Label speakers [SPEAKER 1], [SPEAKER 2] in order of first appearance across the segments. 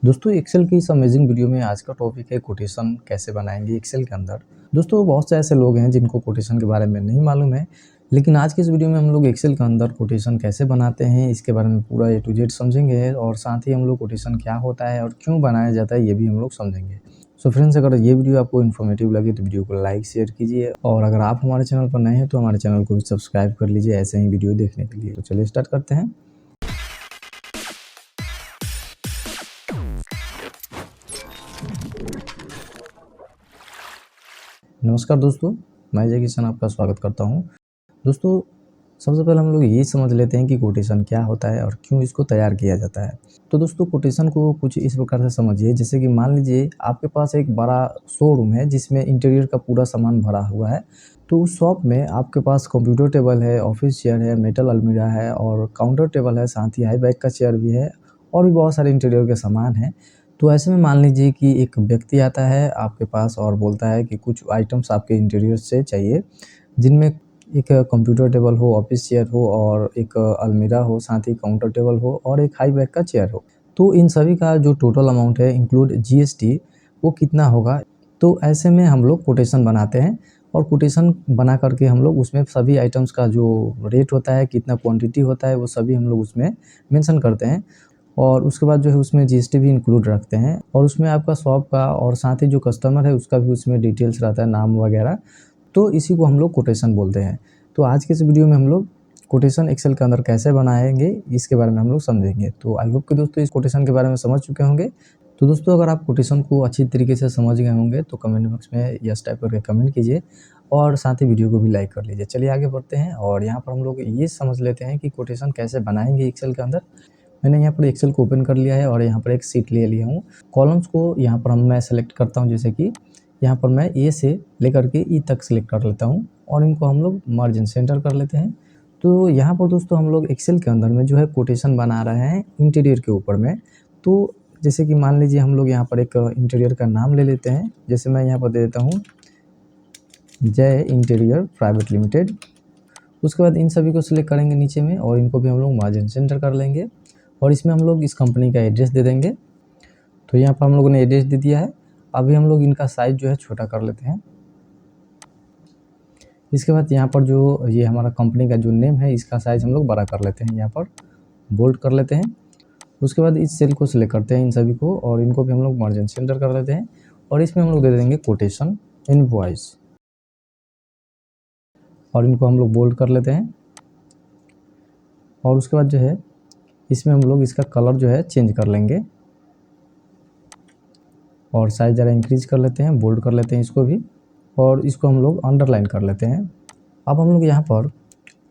[SPEAKER 1] दोस्तों एक्सेल की इस अमेजिंग वीडियो में आज का टॉपिक है कोटेशन कैसे बनाएंगे एक्सेल के अंदर। दोस्तों बहुत से ऐसे लोग हैं जिनको कोटेशन के बारे में नहीं मालूम है, लेकिन आज की इस वीडियो में हम लोग एक्सेल के अंदर कोटेशन कैसे बनाते हैं इसके बारे में पूरा ए टू जेड समझेंगे और साथ ही हम लोग कोटेशन क्या होता है और क्यों बनाया जाता है ये भी हम लोग समझेंगे। सो फ्रेंड्स, अगर ये वीडियो आपको इन्फॉर्मेटिव लगे तो वीडियो को लाइक शेयर कीजिए और अगर आप हमारे चैनल पर नए हैं तो हमारे चैनल को भी सब्सक्राइब कर लीजिए ऐसे ही वीडियो देखने के लिए। तो चलिए स्टार्ट करते हैं। नमस्कार दोस्तों, मैं जय किशन आपका स्वागत करता हूं। दोस्तों सबसे पहले हम लोग ये समझ लेते हैं कि कोटेशन क्या होता है और क्यों इसको तैयार किया जाता है। तो दोस्तों कोटेशन को कुछ इस प्रकार से समझिए, जैसे कि मान लीजिए आपके पास एक बड़ा शोरूम है जिसमें इंटीरियर का पूरा सामान भरा हुआ है। तो उस शॉप में आपके पास कंप्यूटर टेबल है, ऑफिस चेयर है, मेटल अलमीरा है और काउंटर टेबल है, साथ ही हाई बैक का चेयर भी है और भी बहुत सारे इंटीरियर के सामान हैं। तो ऐसे में मान लीजिए कि एक व्यक्ति आता है आपके पास और बोलता है कि कुछ आइटम्स आपके इंटीरियर से चाहिए, जिनमें एक कंप्यूटर टेबल हो, ऑफिस चेयर हो और एक अलमीरा हो, साथ ही काउंटर टेबल हो और एक हाई बैक का चेयर हो। तो इन सभी का जो टोटल अमाउंट है इंक्लूड जीएसटी वो कितना होगा। तो ऐसे में हम लोग कोटेशन बनाते हैं और कोटेशन बना करके हम लोग उसमें सभी आइटम्स का जो रेट होता है, कितना क्वांटिटी होता है, वो सभी हम लोग उसमें मेंशन करते हैं और उसके बाद जो है उसमें जीएसटी भी इंक्लूड रखते हैं और उसमें आपका शॉप का और साथ ही जो कस्टमर है उसका भी उसमें डिटेल्स रहता है, नाम वगैरह। तो इसी को हम लोग कोटेशन बोलते हैं। तो आज के इस वीडियो में हम लोग कोटेशन एक्सेल के अंदर कैसे बनाएंगे इसके बारे में हम लोग समझेंगे। तो आई होप कि दोस्तों इस कोटेशन के बारे में समझ चुके होंगे। तो दोस्तों अगर आप कोटेशन को अच्छी तरीके से समझ गए होंगे तो कमेंट बॉक्स में यस टाइप करके कमेंट कीजिए और साथ ही वीडियो को भी लाइक कर लीजिए। चलिए आगे बढ़ते हैं और यहाँ पर हम लोग ये समझ लेते हैं कि कोटेशन कैसे बनाएंगे एक्सेल के अंदर। मैंने यहाँ पर एक्सेल को ओपन कर लिया है और यहाँ पर एक सीट ले लिया हूँ। कॉलम्स को यहाँ पर मैं सेलेक्ट करता हूँ, जैसे कि यहाँ पर मैं ए से लेकर के ई तक सेलेक्ट कर लेता हूँ और इनको हम लोग मार्जिन सेंटर कर लेते हैं। तो यहाँ पर दोस्तों हम लोग एक्सेल के अंदर में जो है कोटेशन बना रहे हैं इंटीरियर के ऊपर में। तो जैसे कि मान लीजिए हम लोग यहाँ पर एक इंटीरियर का नाम ले लेते हैं, जैसे मैं यहाँ पर दे देता हूँ जय इंटीरियर प्राइवेट लिमिटेड। उसके बाद इन सभी को सिलेक्ट करेंगे नीचे में और इनको भी हम लोग मार्जिन सेंटर कर लेंगे और इसमें हम लोग इस कंपनी का एड्रेस दे देंगे। तो यहाँ पर हम लोगों ने एड्रेस दे दिया है। अभी हम लोग इनका साइज़ जो है छोटा कर लेते हैं। इसके बाद यहाँ पर जो ये हमारा कंपनी का जो नेम है इसका साइज़ हम लोग बड़ा कर लेते हैं, यहाँ पर बोल्ड कर लेते हैं। उसके बाद इस सेल को सिलेक्ट करते हैं इन सभी को और इनको भी हम लोग मार्जिन सेंटर कर लेते हैं और इसमें हम लोग दे देंगे कोटेशन इनवॉइस और इनको हम लोग बोल्ड कर लेते हैं। और उसके बाद जो है इसमें हम लोग इसका कलर जो है चेंज कर लेंगे और साइज़ ज़रा इंक्रीज कर लेते हैं, बोल्ड कर लेते हैं इसको भी और इसको हम लोग अंडरलाइन कर लेते हैं। अब हम लोग यहाँ पर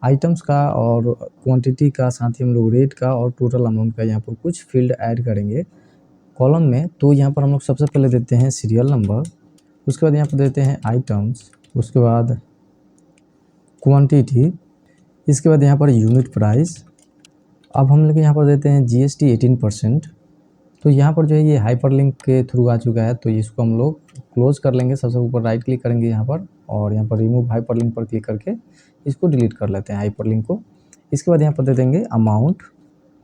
[SPEAKER 1] आइटम्स का और क्वांटिटी का, साथ ही हम लोग रेट का और टोटल अमाउंट का यहाँ पर कुछ फील्ड ऐड करेंगे कॉलम में। तो यहाँ पर हम लोग सबसे पहले देते हैं सीरियल नंबर, उसके बाद यहाँ पर देते हैं आइटम्स, उसके बाद क्वांटिटी, इसके बाद यहाँ पर यूनिट प्राइस। अब हम लोग यहाँ पर देते हैं जीएसटी 18%। तो यहाँ पर जो है ये हाइपरलिंक के थ्रू आ चुका है, तो इसको हम लोग क्लोज कर लेंगे। सबसे ऊपर राइट क्लिक करेंगे यहाँ पर और यहाँ पर रिमूव हाइपरलिंक पर क्लिक करके इसको डिलीट कर लेते हैं हाइपरलिंक को। इसके बाद यहाँ पर दे देंगे अमाउंट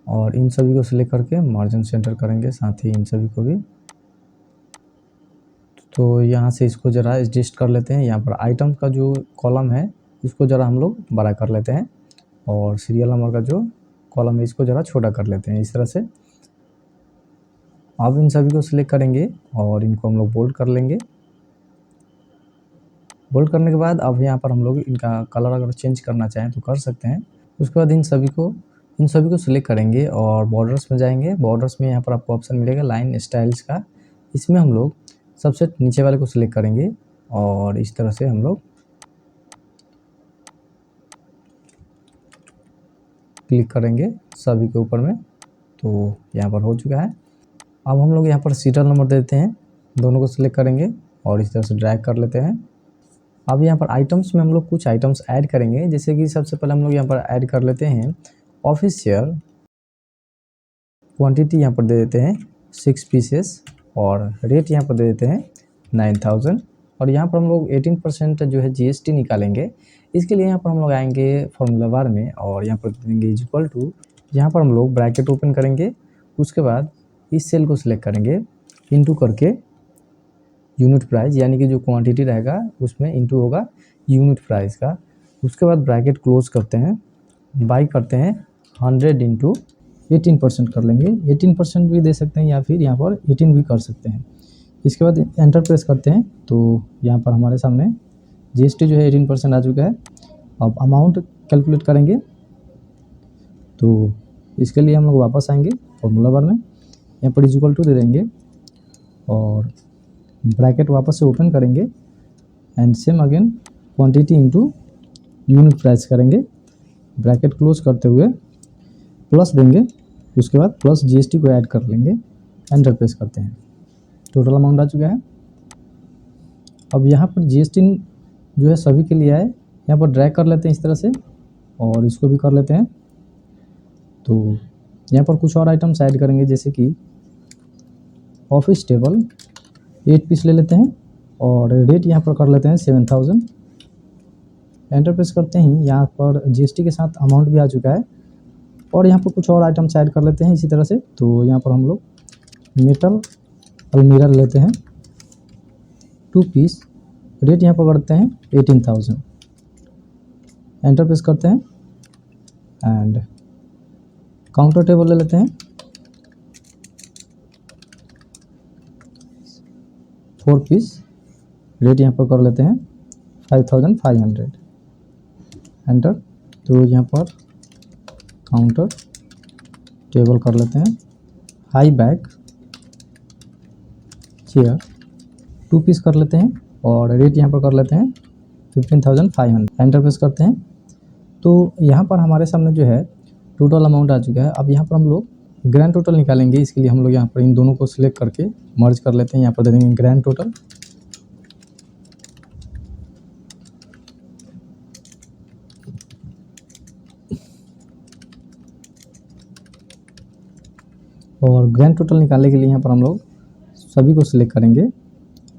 [SPEAKER 1] और इन सभी को सिलेक्ट करके मार्जिन सेंटर करेंगे, साथ ही इन सभी को भी। तो यहाँ से इसको ज़रा एडजस्ट कर लेते हैं। यहाँ पर आइटम का जो कॉलम है इसको ज़रा हम लोग बड़ा कर लेते हैं और सीरियल नंबर का जो कॉलम है इसको ज़रा छोटा कर लेते हैं इस तरह से। अब इन सभी को सिलेक्ट करेंगे और इनको हम लोग बोल्ड कर लेंगे। बोल्ड करने के बाद अब यहाँ पर हम लोग इनका कलर अगर चेंज करना चाहें तो कर सकते हैं। उसके बाद इन सभी को सिलेक्ट करेंगे और बॉर्डर्स में जाएंगे। बॉर्डर्स में यहाँ पर आपको ऑप्शन मिलेगा लाइन स्टाइल्स का, इसमें हम लोग सबसे नीचे वाले को सिलेक्ट करेंगे और इस तरह से हम लोग क्लिक करेंगे सभी के ऊपर में। तो यहाँ पर हो चुका है। अब हम लोग यहाँ पर सीरियल नंबर देते हैं, दोनों को सिलेक्ट करेंगे और इस तरह से ड्रैग कर लेते हैं। अब यहाँ पर आइटम्स में हम लोग कुछ आइटम्स ऐड करेंगे, जैसे कि सबसे पहले हम लोग यहाँ पर ऐड कर लेते हैं ऑफिस चेयर। क्वांटिटी यहाँ पर दे देते हैं 6 पीसेस और रेट यहाँ पर दे देते हैं 9000 और यहाँ पर हम लोग 18% जो है जीएसटी निकालेंगे। इसके लिए यहाँ पर हम लोग आएंगे फॉर्मूला बार में और यहाँ पर देंगे इक्वल टू, यहाँ पर हम लोग ब्रैकेट ओपन करेंगे। उसके बाद इस सेल को सिलेक्ट करेंगे, इंटू करके यूनिट प्राइस, यानी कि जो क्वांटिटी रहेगा उसमें इंटू होगा यूनिट प्राइस का। उसके बाद ब्रैकेट क्लोज करते हैं, बाई करते हैं 100 इंटू 18% कर लेंगे। 18% भी दे सकते हैं या फिर यहाँ पर 18 भी कर सकते हैं। इसके बाद एंटर प्रेस करते हैं तो यहाँ पर हमारे सामने जीएसटी जो है 18% आ चुका है। अब अमाउंट कैलकुलेट करेंगे, तो इसके लिए हम लोग वापस आएंगे फॉर्मूला बार में, यहाँ पर इक्वल टू दे देंगे और ब्रैकेट वापस से ओपन करेंगे and same again quantity into unit price करेंगे। ब्रैकेट क्लोज करते हुए प्लस देंगे, उसके बाद प्लस जीएसटी को ऐड कर लेंगे, एंटर प्रेस करते हैं। टोटल अमाउंट आ चुका है। अब यहाँ पर जीएसटी जो है सभी के लिए आए, यहाँ पर ड्रैग कर लेते हैं इस तरह से और इसको भी कर लेते हैं। तो यहाँ पर कुछ और आइटम्स ऐड करेंगे, जैसे कि ऑफिस टेबल 8 पीस ले लेते हैं और रेट यहाँ पर कर लेते हैं 7000। एंटर प्रेस करते ही यहाँ पर जीएसटी के साथ अमाउंट भी आ चुका है और यहाँ पर कुछ और आइटम्स ऐड कर लेते हैं इसी तरह से। तो यहाँ पर हम लोग मेटल अलमीरा लेते हैं 2 पीस, रेट यहाँ पर करते हैं 18000। एंटर प्रेस करते हैं एंड काउंटर टेबल ले लेते हैं 4 पीस, रेट यहाँ पर कर लेते हैं 5500। एंटर, तो यहाँ पर काउंटर टेबल कर लेते हैं हाई बैक चेयर 2 पीस कर लेते हैं और रेट यहाँ पर कर लेते हैं 15500। एंटर प्रेस करते हैं तो यहाँ पर हमारे सामने जो है टोटल अमाउंट आ चुका है। अब यहाँ पर हम लोग ग्रैंड टोटल निकालेंगे, इसके लिए हम लोग यहाँ पर इन दोनों को सिलेक्ट करके मर्ज कर लेते हैं। यहाँ पर दे देंगे ग्रैंड टोटल और ग्रैंड टोटल निकालने के लिए यहाँ पर हम लोग सभी को सिलेक्ट करेंगे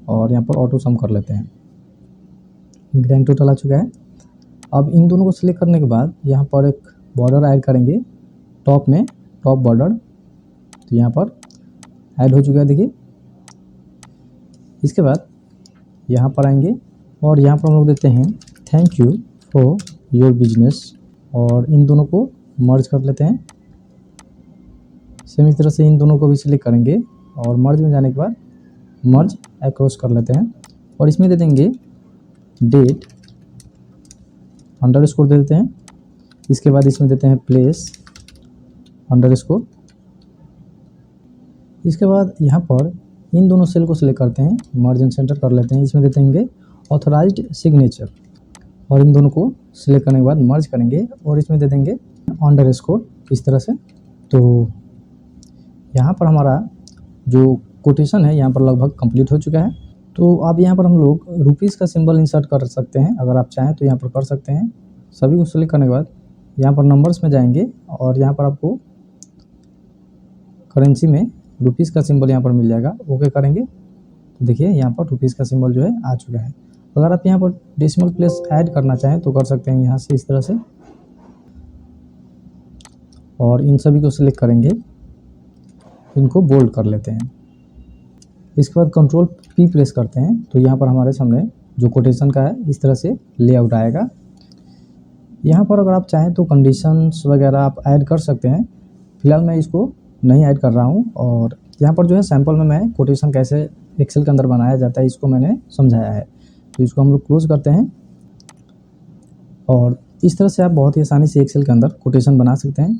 [SPEAKER 1] और यहाँ पर ऑटो सम कर लेते हैं। ग्रैंड टोटल आ चुका है। अब इन दोनों को सिलेक्ट करने के बाद यहाँ पर एक बॉर्डर ऐड करेंगे टॉप में, टॉप बॉर्डर, तो यहाँ पर ऐड हो चुका है देखिए। इसके बाद यहाँ पर आएंगे और यहाँ पर हम लोग देते हैं thank you for your business और इन दोनों को मर्ज कर लेते हैं। सेम इस तरह से इन दोनों को भी सिलेक्ट करेंगे और मर्ज में जाने के बाद मर्ज अक्रॉस कर लेते हैं और इसमें दे देंगे डेट अंडरस्कोर दे देते हैं। इसके बाद इसमें देते हैं प्लेस अंडरस्कोर। इसके बाद यहाँ पर इन दोनों सेल को सिलेक्ट करते हैं, मर्ज एंड सेंटर कर लेते हैं। इसमें देते हैं ऑथराइज्ड सिग्नेचर और इन दोनों को सिलेक्ट करने के बाद मर्ज करेंगे और इसमें दे देंगे अंडरस्कोर इस तरह से। तो यहाँ पर हमारा जो कोटेशन है यहाँ पर लगभग कंप्लीट हो चुका है। तो अब यहाँ पर हम लोग रुपीज़ का सिंबल इंसर्ट कर सकते हैं, अगर आप चाहें तो यहाँ पर कर सकते हैं। सभी को सिलेक्ट करने के बाद यहाँ पर नंबर्स में जाएंगे और यहाँ पर आपको करेंसी में रुपीज़ का सिंबल यहाँ पर मिल जाएगा। ओके करेंगे तो देखिए यहाँ पर रुपीज़ का सिंबल जो है आ चुका है। अगर आप यहाँ पर डेसिमल प्लेस ऐड करना चाहें तो कर सकते हैं यहाँ से इस तरह से और इन सभी को सिलेक्ट करेंगे, इनको बोल्ड कर लेते हैं। इसके बाद कंट्रोल P प्रेस करते हैं तो यहाँ पर हमारे सामने जो कोटेशन का है इस तरह से लेआउट आएगा। यहाँ पर अगर आप चाहें तो कंडीशंस वगैरह आप ऐड कर सकते हैं। फिलहाल मैं इसको नहीं ऐड कर रहा हूँ और यहाँ पर जो है सैंपल में मैं कोटेशन कैसे एक्सेल के अंदर बनाया जाता है इसको मैंने समझाया है। तो इसको हम लोग क्लोज करते हैं और इस तरह से आप बहुत ही आसानी से एक्सेल के अंदर कोटेशन बना सकते हैं।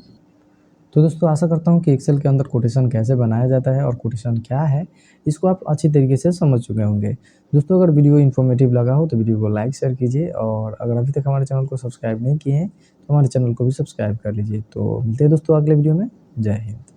[SPEAKER 1] तो दोस्तों आशा करता हूँ कि एक्सेल के अंदर कोटेशन कैसे बनाया जाता है और कोटेशन क्या है इसको आप अच्छी तरीके से समझ चुके होंगे। दोस्तों अगर वीडियो इन्फॉर्मेटिव लगा हो तो वीडियो को लाइक शेयर कीजिए और अगर अभी तक हमारे चैनल को सब्सक्राइब नहीं किए हैं तो हमारे चैनल को भी सब्सक्राइब कर लीजिए। तो मिलते हैं दोस्तों अगले वीडियो में। जय हिंद।